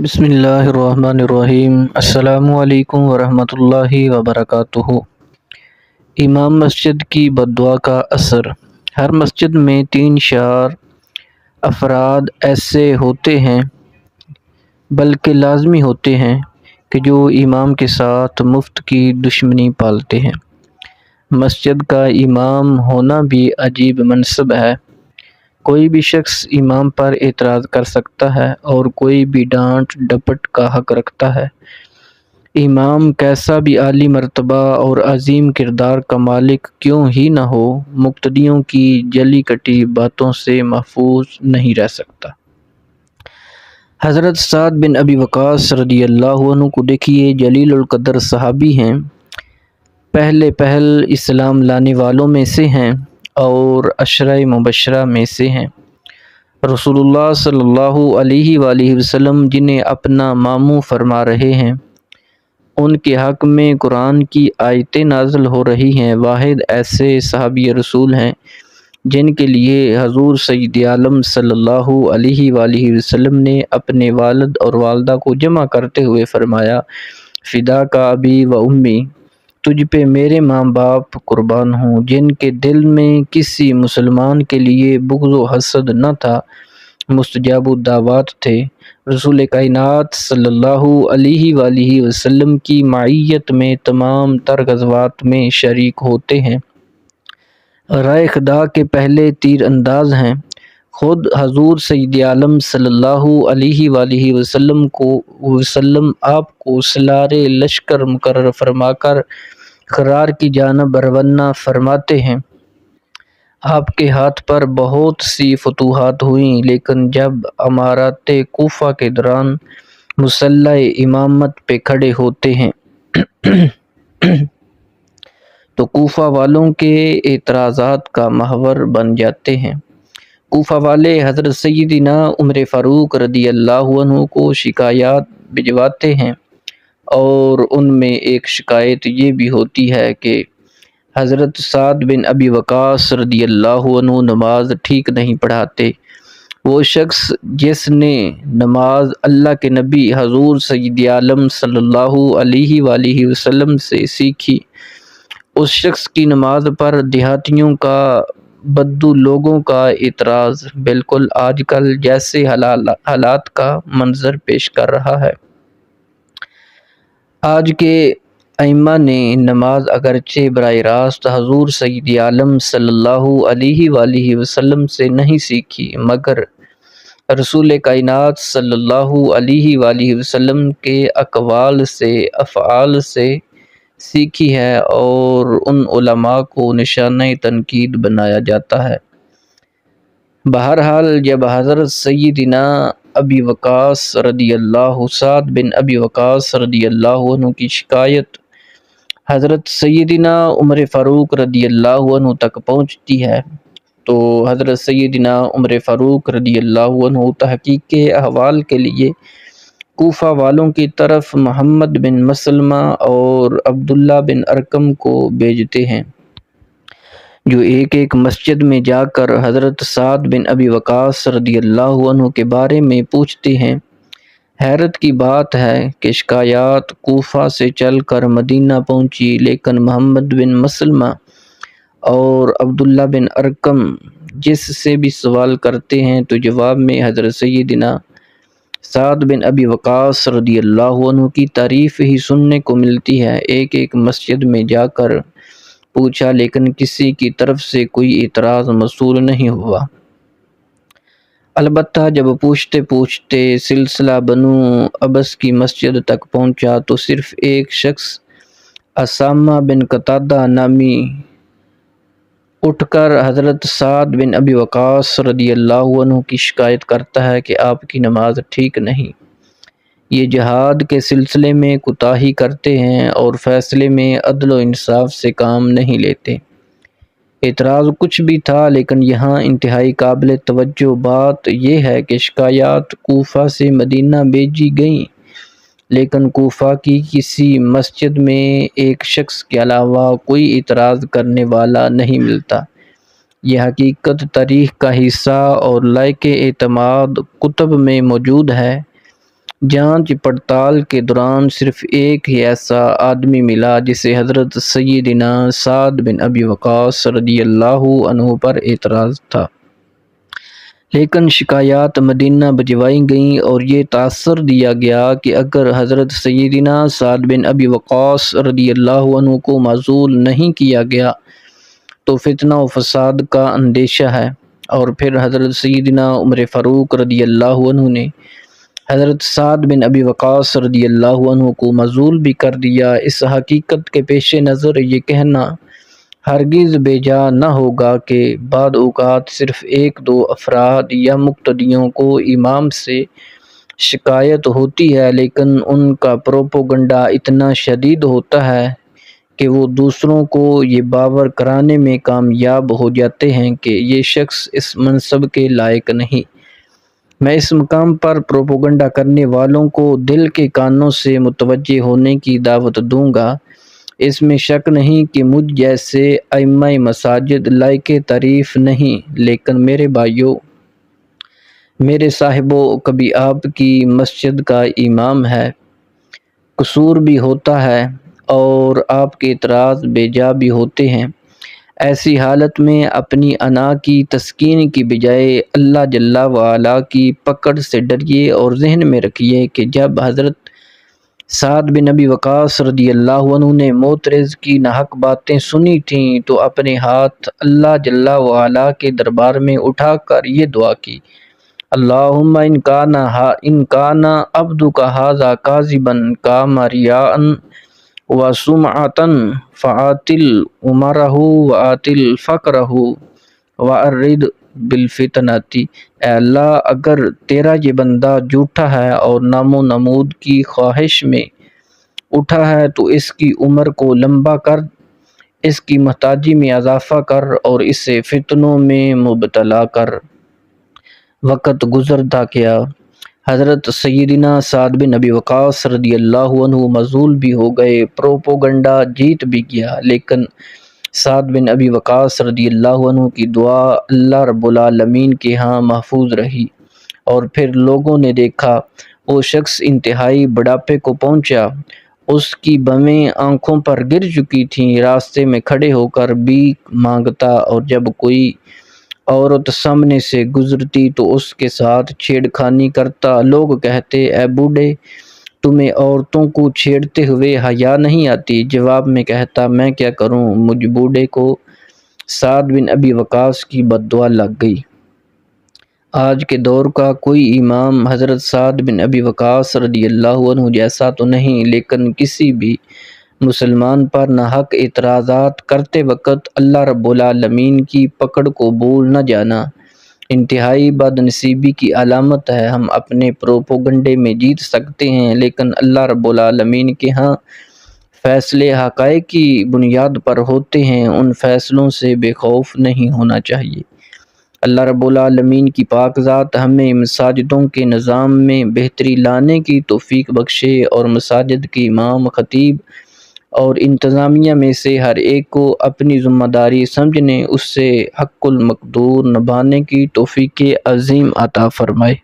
بسم اللہ الرحمن الرحیم۔ السلام علیکم ورحمۃ اللہ وبرکاتہ۔ امام مسجد کی بددعا کا اثر۔ ہر مسجد میں 3-4 افراد ایسے ہوتے ہیں، بلکہ لازمی ہوتے ہیں، کہ جو امام کے ساتھ مفت کی دشمنی پالتے ہیں۔ مسجد کا امام ہونا بھی عجیب منصب ہے۔ کوئی بھی شخص امام پر اعتراض کر سکتا ہے اور کوئی بھی ڈانٹ ڈپٹ کا حق رکھتا ہے۔ امام کیسا بھی عالی مرتبہ اور عظیم کردار کا مالک کیوں ہی نہ ہو، مقتدیوں کی جلی کٹی باتوں سے محفوظ نہیں رہ سکتا۔ حضرت سعد بن ابی وقاص رضی اللہ عنہ کو دیکھیے، جلیل القدر صحابی ہیں، پہل اسلام لانے والوں میں سے ہیں اور عشرہ مبشرہ میں سے ہیں۔ رسول اللہ صلی اللہ علیہ وآلہ وسلم جنہیں اپنا ماموں فرما رہے ہیں، ان کے حق میں قرآن کی آیتیں نازل ہو رہی ہیں۔ واحد ایسے صحابی رسول ہیں جن کے لیے حضور سید عالم صلی اللہ علیہ وآلہ وسلم نے اپنے والد اور والدہ کو جمع کرتے ہوئے فرمایا، فدا کا ابی و امی، تجھ پہ میرے ماں باپ قربان ہوں۔ جن کے دل میں کسی مسلمان کے لیے بغض و حسد نہ تھا، مستجاب الدعوات تھے، رسول کائنات صلی اللہ علیہ وآلہ وسلم کی معیت میں تمام تر غزوات میں شریک ہوتے ہیں، رائے خدا کے پہلے تیر انداز ہیں۔ خود حضور سید عالم صلی اللہ علیہ وآلہ وسلم آپ کو سالار لشکر مقرر فرما کر قرار کی جانب روانہ فرماتے ہیں۔ آپ کے ہاتھ پر بہت سی فتوحات ہوئیں، لیکن جب امارات کوفہ کے دوران مسلح امامت پہ کھڑے ہوتے ہیں تو کوفہ والوں کے اعتراضات کا محور بن جاتے ہیں۔ کوفہ والے حضرت سیدنا عمر فاروق رضی اللہ عنہ کو شکایات بھجواتے ہیں، اور ان میں ایک شکایت یہ بھی ہوتی ہے کہ حضرت سعد بن ابی وقاص رضی اللہ عنہ نماز ٹھیک نہیں پڑھاتے۔ وہ شخص جس نے نماز اللہ کے نبی حضور سید عالم صلی اللہ علیہ وآلہ وسلم سے سیکھی، اس شخص کی نماز پر دیہاتیوں کا، بدو لوگوں کا اعتراض بالکل آج کل جیسے حالات کا منظر پیش کر رہا ہے۔ آج کے ائمہ نے نماز اگرچہ براہ راست حضور سید عالم صلی اللہ علیہ وآلہ وسلم سے نہیں سیکھی، مگر رسول کائنات صلی اللہ علیہ وآلہ وسلم کے اقوال سے، افعال سے سیکھی ہے، اور ان علماء کو نشانہ تنقید بنایا جاتا ہے۔ بہرحال جب حضرت سیدنا ابی وقاص رضی اللہ سعد بن ابی وقاص رضی اللہ عنہ کی شکایت حضرت سیدنا عمر فاروق رضی اللہ عنہ تک پہنچتی ہے، تو حضرت سیدنا عمر فاروق رضی اللہ عنہ تحقیق کے احوال کے لیے کوفہ والوں کی طرف محمد بن مسلمہ اور عبداللہ بن ارقم کو بھیجتے ہیں، جو ایک مسجد میں جا کر حضرت سعد بن ابی وقاص رضی اللہ عنہ کے بارے میں پوچھتے ہیں۔ حیرت کی بات ہے کہ شکایات کوفہ سے چل کر مدینہ پہنچی، لیکن محمد بن مسلمہ اور عبداللہ بن ارقم جس سے بھی سوال کرتے ہیں تو جواب میں حضرت سیدنا سعد بن ابی وقاص رضی اللہ عنہ کی تعریف ہی سننے کو ملتی ہے۔ ایک مسجد میں جا کر پوچھا، لیکن کسی کی طرف سے کوئی اعتراض موصول نہیں ہوا۔ البتہ جب پوچھتے پوچھتے سلسلہ بنو عبس کی مسجد تک پہنچا تو صرف ایک شخص اسامہ بن قتادہ نامی اٹھ کر حضرت سعد بن ابی وقاص رضی اللہ عنہ کی شکایت کرتا ہے کہ آپ کی نماز ٹھیک نہیں، یہ جہاد کے سلسلے میں کوتاہی کرتے ہیں اور فیصلے میں عدل و انصاف سے کام نہیں لیتے۔ اعتراض کچھ بھی تھا، لیکن یہاں انتہائی قابل توجہ بات یہ ہے کہ شکایات کوفہ سے مدینہ بھیجی گئیں، لیکن کوفہ کی کسی مسجد میں ایک شخص کے علاوہ کوئی اعتراض کرنے والا نہیں ملتا۔ یہ حقیقت تاریخ کا حصہ اور لائق اعتماد کتب میں موجود ہے۔ جانچ پڑتال کے دوران صرف ایک ہی ایسا آدمی ملا جسے حضرت سیدنا سعد بن ابی وقاص رضی اللہ عنہ پر اعتراض تھا، لیکن شکایات مدینہ بھجوائی گئیں اور یہ تاثر دیا گیا کہ اگر حضرت سیدنا سعد بن ابی وقاص رضی اللہ عنہ کو معزول نہیں کیا گیا تو فتنہ و فساد کا اندیشہ ہے، اور پھر حضرت سیدنا عمر فاروق رضی اللہ عنہ نے حضرت سعد بن ابی وقاص رضی اللہ عنہ کو معزول بھی کر دیا۔ اس حقیقت کے پیش نظر یہ کہنا ہرگز بے جا نہ ہوگا کہ بعض اوقات صرف ایک دو افراد یا مقتدیوں کو امام سے شکایت ہوتی ہے، لیکن ان کا پروپیگنڈا اتنا شدید ہوتا ہے کہ وہ دوسروں کو یہ باور کرانے میں کامیاب ہو جاتے ہیں کہ یہ شخص اس منصب کے لائق نہیں۔ میں اس مقام پر پروپیگنڈا کرنے والوں کو دل کے کانوں سے متوجہ ہونے کی دعوت دوں گا۔ اس میں شک نہیں کہ مجھ جیسے ائمہ مساجد لائق تعریف نہیں، لیکن میرے بھائیوں، میرے صاحبوں، کبھی آپ کی مسجد کا امام ہے، قصور بھی ہوتا ہے اور آپ کے اعتراض بے جا بھی ہوتے ہیں۔ ایسی حالت میں اپنی انا کی تسکین کی بجائے اللہ جل وعلا کی پکڑ سے ڈریے اور ذہن میں رکھیے کہ جب حضرت سعد بن ابی وقاص رضی اللہ عنہ نے معترض کی ناحق باتیں سنی تھیں تو اپنے ہاتھ اللہ جل وعلا کے دربار میں اٹھا کر یہ دعا کی، اللہم ان کان عبدک ھذا کاذبا قام ریاء وسمعۃ فعاتل عمرہ وعاتل فقرہ وعرض بالفتنۃ۔ اے اللہ، اگر تیرا یہ بندہ جھوٹا ہے اور نام و نمود کی خواہش میں اٹھا ہے تو اس کی عمر کو لمبا کر، اس کی محتاجی میں اضافہ کر اور اسے فتنوں میں مبتلا کر۔ وقت گزرتا گیا، حضرت سیدنا سعد بن ابی وقاص رضی اللہ عنہ معزول بھی ہو گئے، پروپیگنڈا جیت بھی گیا، لیکن سعد بن ابی وقاص رضی اللہ عنہ کی دعا اللہ رب العالمین کے ہاں محفوظ رہی، اور پھر لوگوں نے دیکھا وہ شخص انتہائی بڑھاپے کو پہنچا، اس کی بویں آنکھوں پر گر چکی تھیں، راستے میں کھڑے ہو کر بھیک مانگتا، اور جب کوئی عورت سامنے سے گزرتی تو اس کے ساتھ چھیڑ خانی کرتا۔ لوگ کہتے، اے بوڑھے، تمہیں عورتوں کو چھیڑتے ہوئے حیا نہیں آتی؟ جواب میں کہتا، میں کیا کروں، مجھ بوڑھے کو سعد بن ابی وقاص کی بد دعا لگ گئی۔ آج کے دور کا کوئی امام حضرت سعد بن ابی وقاص رضی اللہ عنہ جیسا تو نہیں، لیکن کسی بھی مسلمان پر ناحق اعتراضات کرتے وقت اللہ رب العالمین کی پکڑ کو بھول نہ جانا انتہائی بد نصیبی کی علامت ہے۔ ہم اپنے پروپیگنڈے میں جیت سکتے ہیں، لیکن اللہ رب العالمین کے ہاں فیصلے حقائق کی بنیاد پر ہوتے ہیں، ان فیصلوں سے بے خوف نہیں ہونا چاہیے۔ اللہ رب العالمین کی پاک ذات ہمیں مساجدوں کے نظام میں بہتری لانے کی توفیق بخشے، اور مساجد کے امام، خطیب اور انتظامیہ میں سے ہر ایک کو اپنی ذمہ داری سمجھنے، اس سے حق المقدور نبھانے کی توفیق عظیم عطا فرمائے۔